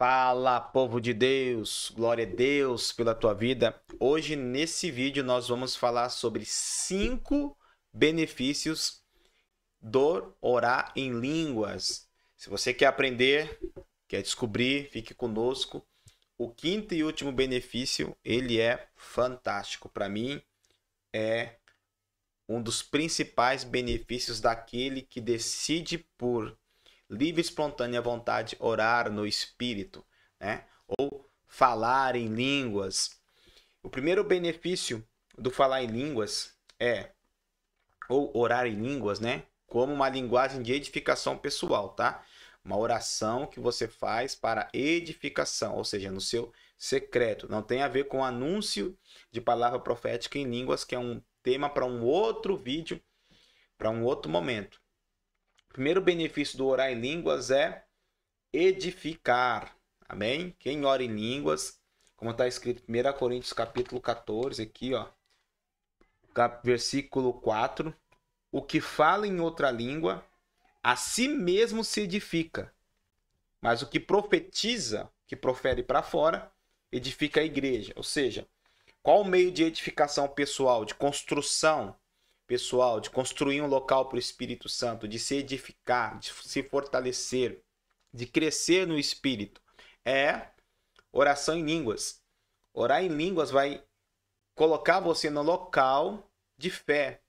Fala, povo de Deus, glória a Deus pela tua vida. Hoje, nesse vídeo, nós vamos falar sobre 5 benefícios do orar em línguas. Se você quer aprender, quer descobrir, fique conosco. O quinto e último benefício, ele é fantástico. Para mim, é um dos principais benefícios daquele que decide por livre e espontânea vontade orar no Espírito, né? Ou falar em línguas. O primeiro benefício do falar em línguas ou orar em línguas, né? Como uma linguagem de edificação pessoal, tá? Uma oração que você faz para edificação, ou seja, no seu secreto. Não tem a ver com anúncio de palavra profética em línguas, que é um tema para um outro vídeo, para um outro momento. O primeiro benefício do orar em línguas é edificar. Amém? Quem ora em línguas, como está escrito em 1 Coríntios capítulo 14, aqui, ó, versículo 4, o que fala em outra língua, a si mesmo se edifica. Mas o que profetiza, que profere para fora, edifica a igreja. Ou seja, qual o meio de edificação pessoal, de construção pessoal, de construir um local para o Espírito Santo, de se edificar, de se fortalecer, de crescer no Espírito? É oração em línguas. Orar em línguas vai colocar você no local de fé,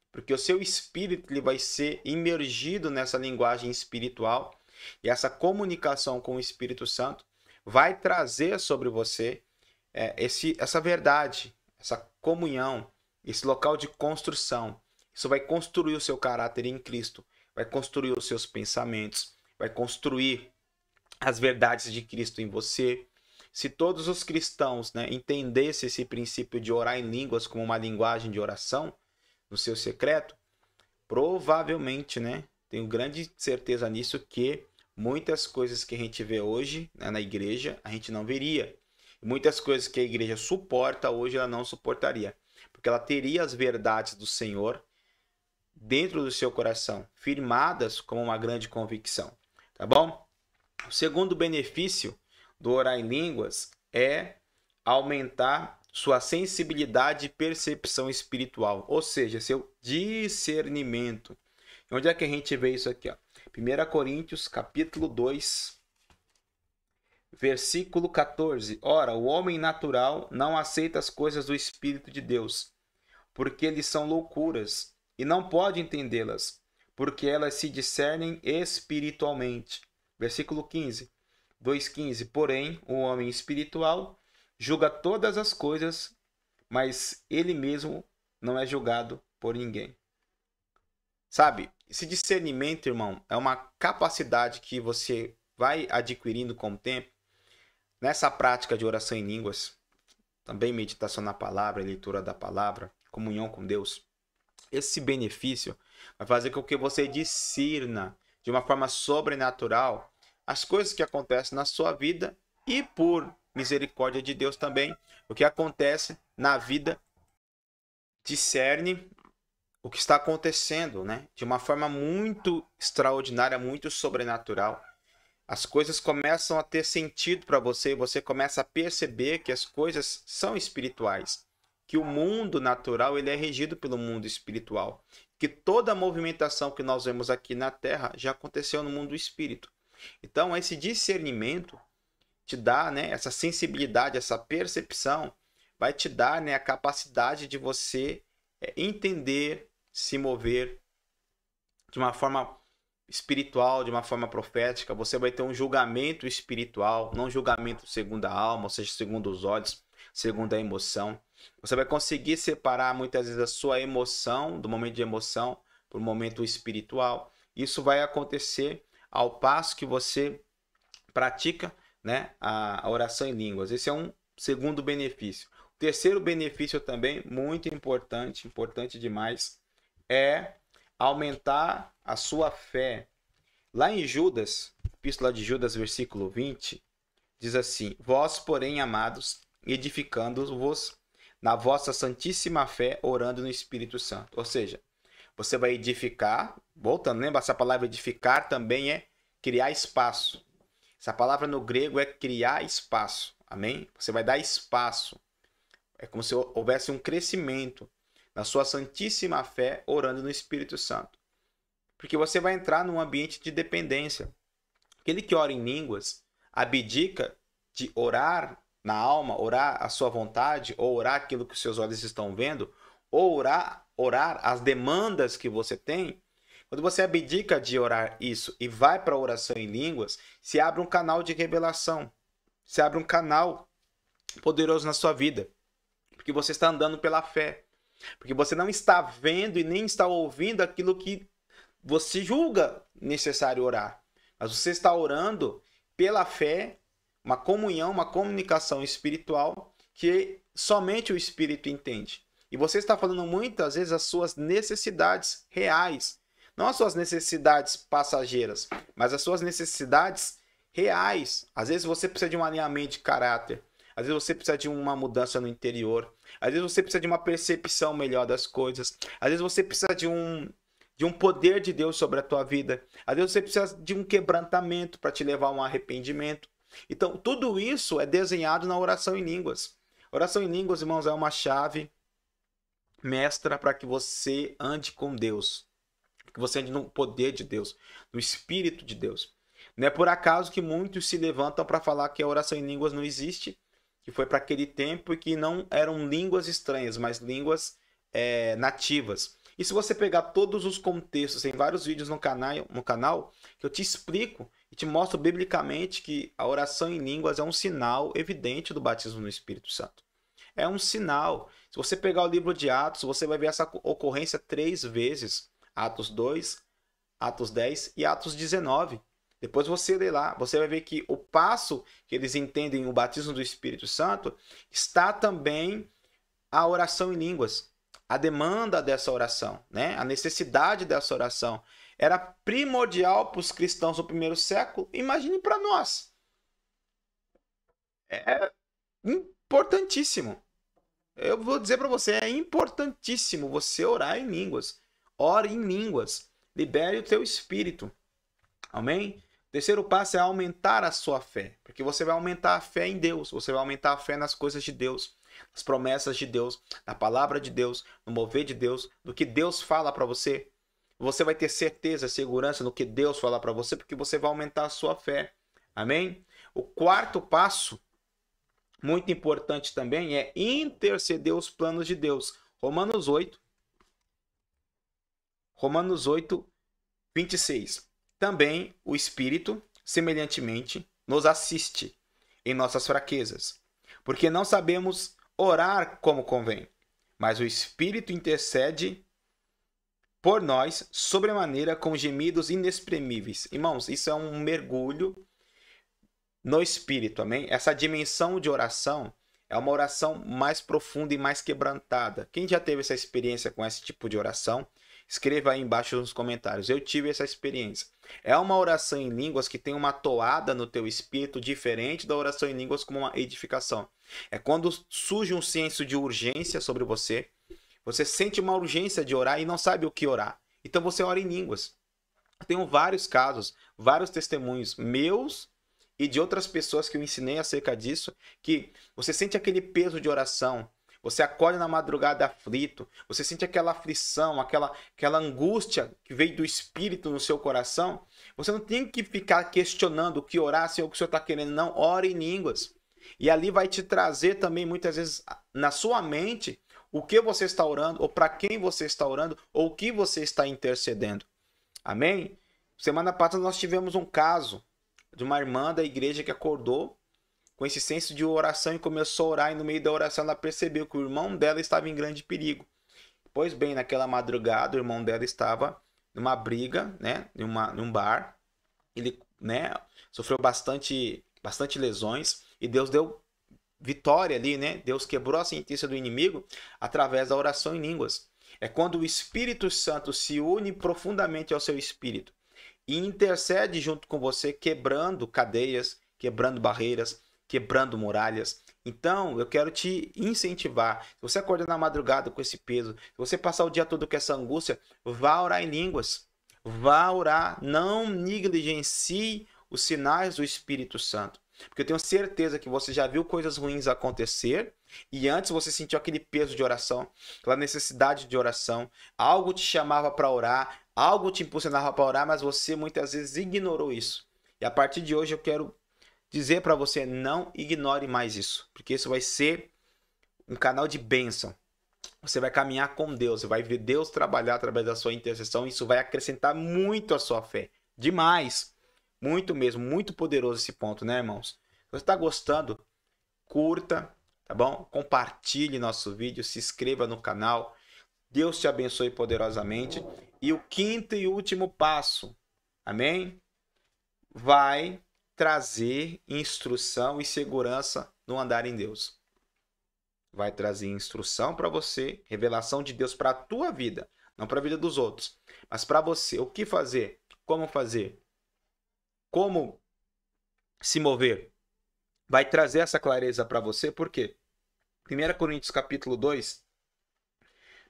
porque o seu espírito ele vai ser imergido nessa linguagem espiritual e essa comunicação com o Espírito Santo vai trazer sobre você essa verdade, essa comunhão, esse local de construção. Isso vai construir o seu caráter em Cristo, vai construir os seus pensamentos, vai construir as verdades de Cristo em você. Se todos os cristãos, né, entendessem esse princípio de orar em línguas como uma linguagem de oração no seu secreto, provavelmente, né, tenho grande certeza nisso, que muitas coisas que a gente vê hoje, né, na igreja, a gente não veria. Muitas coisas que a igreja suporta hoje, ela não suportaria, porque ela teria as verdades do Senhor dentro do seu coração, firmadas como uma grande convicção, tá bom? O segundo benefício do orar em línguas é aumentar sua sensibilidade e percepção espiritual, ou seja, seu discernimento. Onde é que a gente vê isso aqui? 1 Coríntios capítulo 2, versículo 14. Ora, o homem natural não aceita as coisas do Espírito de Deus, porque eles são loucuras, e não pode entendê-las, porque elas se discernem espiritualmente. Versículo 15. 2,15. Porém, o homem espiritual julga todas as coisas, mas ele mesmo não é julgado por ninguém. Sabe, esse discernimento, irmão, é uma capacidade que você vai adquirindo com o tempo. Nessa prática de oração em línguas, também meditação na palavra, leitura da palavra, comunhão com Deus, esse benefício vai fazer com que você discirna de uma forma sobrenatural as coisas que acontecem na sua vida e, por misericórdia de Deus também, o que acontece na vida. Discerne o que está acontecendo, né? De uma forma muito extraordinária, muito sobrenatural. As coisas começam a ter sentido para você, você começa a perceber que as coisas são espirituais, que o mundo natural ele é regido pelo mundo espiritual, que toda a movimentação que nós vemos aqui na Terra já aconteceu no mundo espírito. Então, esse discernimento te dá, né, essa sensibilidade, essa percepção, vai te dar, né, a capacidade de você entender, se mover de uma forma espiritual, de uma forma profética. Você vai ter um julgamento espiritual, não julgamento segundo a alma, ou seja, segundo os olhos, segundo a emoção. Você vai conseguir separar muitas vezes a sua emoção, do momento de emoção, para o momento espiritual. Isso vai acontecer ao passo que você pratica, né, a oração em línguas. Esse é um segundo benefício. O terceiro benefício também, muito importante, importante demais, é aumentar a sua fé. Lá em Judas, Epístola de Judas, versículo 20, diz assim: Vós, porém, amados, edificando-vos na vossa santíssima fé, orando no Espírito Santo. Ou seja, você vai edificar, voltando, lembra? Essa palavra edificar também é criar espaço. Essa palavra no grego é criar espaço. Amém? Você vai dar espaço. É como se houvesse um crescimento na sua santíssima fé orando no Espírito Santo. Porque você vai entrar num ambiente de dependência. Aquele que ora em línguas abdica de orar na alma, orar a sua vontade, ou orar aquilo que os seus olhos estão vendo, ou orar as demandas que você tem. Quando você abdica de orar isso e vai para a oração em línguas, se abre um canal de revelação. Se abre um canal poderoso na sua vida. Porque você está andando pela fé. Porque você não está vendo e nem está ouvindo aquilo que você julga necessário orar. Mas você está orando pela fé, uma comunhão, uma comunicação espiritual que somente o Espírito entende. E você está falando muitas vezes as suas necessidades reais. Não as suas necessidades passageiras, mas as suas necessidades reais. Às vezes você precisa de um alinhamento de caráter. Às vezes você precisa de uma mudança no interior. Às vezes você precisa de uma percepção melhor das coisas. Às vezes você precisa de um poder de Deus sobre a tua vida. Às vezes você precisa de um quebrantamento para te levar a um arrependimento. Então, tudo isso é desenhado na oração em línguas. Oração em línguas, irmãos, é uma chave mestra para que você ande com Deus. Que você ande no poder de Deus, no Espírito de Deus. Não é por acaso que muitos se levantam para falar que a oração em línguas não existe, que foi para aquele tempo e que não eram línguas estranhas, mas línguas nativas. E se você pegar todos os contextos, tem vários vídeos no canal que eu te explico e te mostro biblicamente que a oração em línguas é um sinal evidente do batismo no Espírito Santo. É um sinal. Se você pegar o livro de Atos, você vai ver essa ocorrência 3 vezes. Atos 2, Atos 10 e Atos 19. Depois você lê lá, você vai ver que o passo que eles entendem o batismo do Espírito Santo está também a oração em línguas. A demanda dessa oração, né? A necessidade dessa oração era primordial para os cristãos do primeiro século. Imagine para nós. É importantíssimo. Eu vou dizer para você, é importantíssimo você orar em línguas. Ore em línguas. Libere o teu espírito. Amém? O terceiro passo é aumentar a sua fé. Porque você vai aumentar a fé em Deus. Você vai aumentar a fé nas coisas de Deus. Nas promessas de Deus. Na palavra de Deus. No mover de Deus. No que Deus fala para você. Você vai ter certeza, segurança no que Deus fala para você. Porque você vai aumentar a sua fé. Amém? O quarto passo, muito importante também, é interceder os planos de Deus. Romanos 8, 26. Também o Espírito, semelhantemente, nos assiste em nossas fraquezas, porque não sabemos orar como convém, mas o Espírito intercede por nós sobremaneira com gemidos inexprimíveis. Irmãos, isso é um mergulho no Espírito, amém? Essa dimensão de oração é uma oração mais profunda e mais quebrantada. Quem já teve essa experiência com esse tipo de oração? Escreva aí embaixo nos comentários. Eu tive essa experiência. É uma oração em línguas que tem uma toada no teu espírito diferente da oração em línguas como uma edificação. É quando surge um senso de urgência sobre você. Você sente uma urgência de orar e não sabe o que orar. Então você ora em línguas. Eu tenho vários casos, vários testemunhos meus e de outras pessoas que eu ensinei acerca disso, que você sente aquele peso de oração. Você acorda na madrugada aflito, você sente aquela aflição, aquela angústia que veio do Espírito no seu coração. Você não tem que ficar questionando o que orar, se é o que o Senhor está querendo, não. Ore em línguas. E ali vai te trazer também, muitas vezes, na sua mente, o que você está orando, ou para quem você está orando, ou o que você está intercedendo. Amém? Semana passada nós tivemos um caso de uma irmã da igreja que acordou com esse senso de oração e começou a orar, e no meio da oração ela percebeu que o irmão dela estava em grande perigo. Pois bem, naquela madrugada o irmão dela estava numa briga, né, num bar. Ele, né, sofreu bastante lesões e Deus deu vitória ali, né? Deus quebrou a sentença do inimigo através da oração em línguas. É quando o Espírito Santo se une profundamente ao seu espírito e intercede junto com você, quebrando cadeias, quebrando barreiras, quebrando muralhas. Então, eu quero te incentivar. Se você acordar na madrugada com esse peso, se você passar o dia todo com essa angústia, vá orar em línguas. Vá orar. Não negligencie os sinais do Espírito Santo. Porque eu tenho certeza que você já viu coisas ruins acontecer e antes você sentiu aquele peso de oração, aquela necessidade de oração, algo te chamava para orar, algo te impulsionava para orar, mas você muitas vezes ignorou isso. E a partir de hoje eu quero dizer para você, não ignore mais isso, porque isso vai ser um canal de bênção. Você vai caminhar com Deus, você vai ver Deus trabalhar através da sua intercessão, isso vai acrescentar muito a sua fé. Demais. Muito mesmo, muito poderoso esse ponto, né, irmãos? Se você está gostando, curta, tá bom? Compartilhe nosso vídeo, se inscreva no canal. Deus te abençoe poderosamente. E o quinto e último passo, amém? Vai trazer instrução e segurança no andar em Deus. Vai trazer instrução para você, revelação de Deus para a tua vida, não para a vida dos outros, mas para você. O que fazer? Como fazer? Como se mover? Vai trazer essa clareza para você, por quê? 1 Coríntios capítulo 2,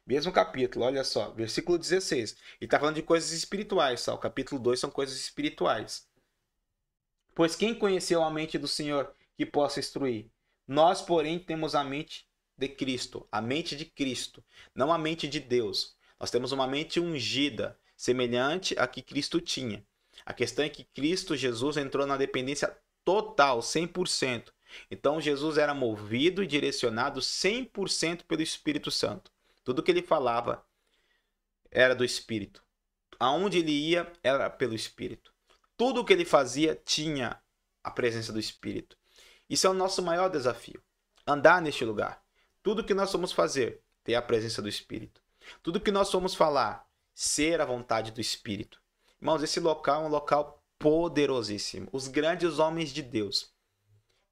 mesmo capítulo, olha só, versículo 16. Ele está falando de coisas espirituais, só. O capítulo 2 são coisas espirituais. Pois quem conheceu a mente do Senhor que possa instruir? Nós, porém, temos a mente de Cristo, a mente de Cristo, não a mente de Deus. Nós temos uma mente ungida, semelhante à que Cristo tinha. A questão é que Cristo Jesus entrou na dependência total, 100%. Então Jesus era movido e direcionado 100% pelo Espírito Santo. Tudo que ele falava era do Espírito. Aonde ele ia era pelo Espírito. Tudo que ele fazia tinha a presença do Espírito. Isso é o nosso maior desafio. Andar neste lugar. Tudo que nós vamos fazer, ter a presença do Espírito. Tudo que nós vamos falar, ser a vontade do Espírito. Irmãos, esse local é um local poderosíssimo. Os grandes homens de Deus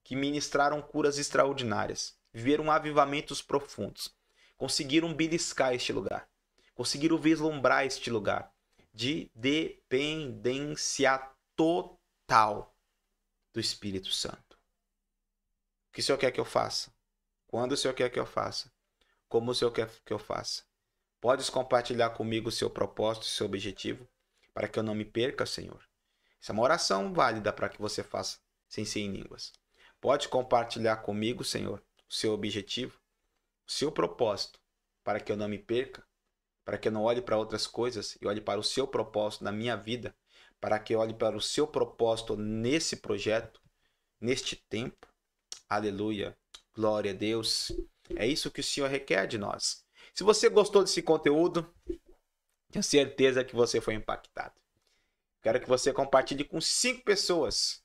que ministraram curas extraordinárias, viveram avivamentos profundos, conseguiram beliscar este lugar, conseguiram vislumbrar este lugar de dependência total do Espírito Santo. O que o Senhor quer que eu faça? Quando o Senhor quer que eu faça? Como o Senhor quer que eu faça? Podes compartilhar comigo o seu propósito, o seu objetivo, para que eu não me perca, Senhor? Essa é uma oração válida para que você faça sem ser em línguas. Pode compartilhar comigo, Senhor, o seu objetivo, o seu propósito, para que eu não me perca, para que eu não olhe para outras coisas e olhe para o seu propósito na minha vida, para que eu olhe para o seu propósito nesse projeto, neste tempo. Aleluia, glória a Deus. É isso que o Senhor requer de nós. Se você gostou desse conteúdo, tenho certeza que você foi impactado. Quero que você compartilhe com 5 pessoas.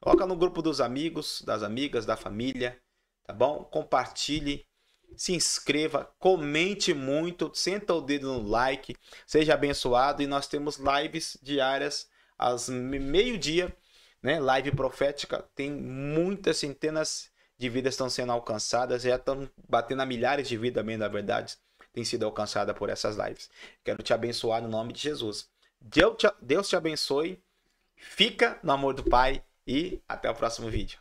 Coloca no grupo dos amigos, das amigas, da família, tá bom? Compartilhe, se inscreva, comente muito, senta o dedo no like, seja abençoado. E nós temos lives diárias às meio-dia, né? Live profética, tem muitas centenas de vidas estão sendo alcançadas, já estão batendo a milhares de vidas, bem da verdade, tem sido alcançada por essas lives. Quero te abençoar no nome de Jesus. Deus te abençoe, fica no amor do Pai e até o próximo vídeo.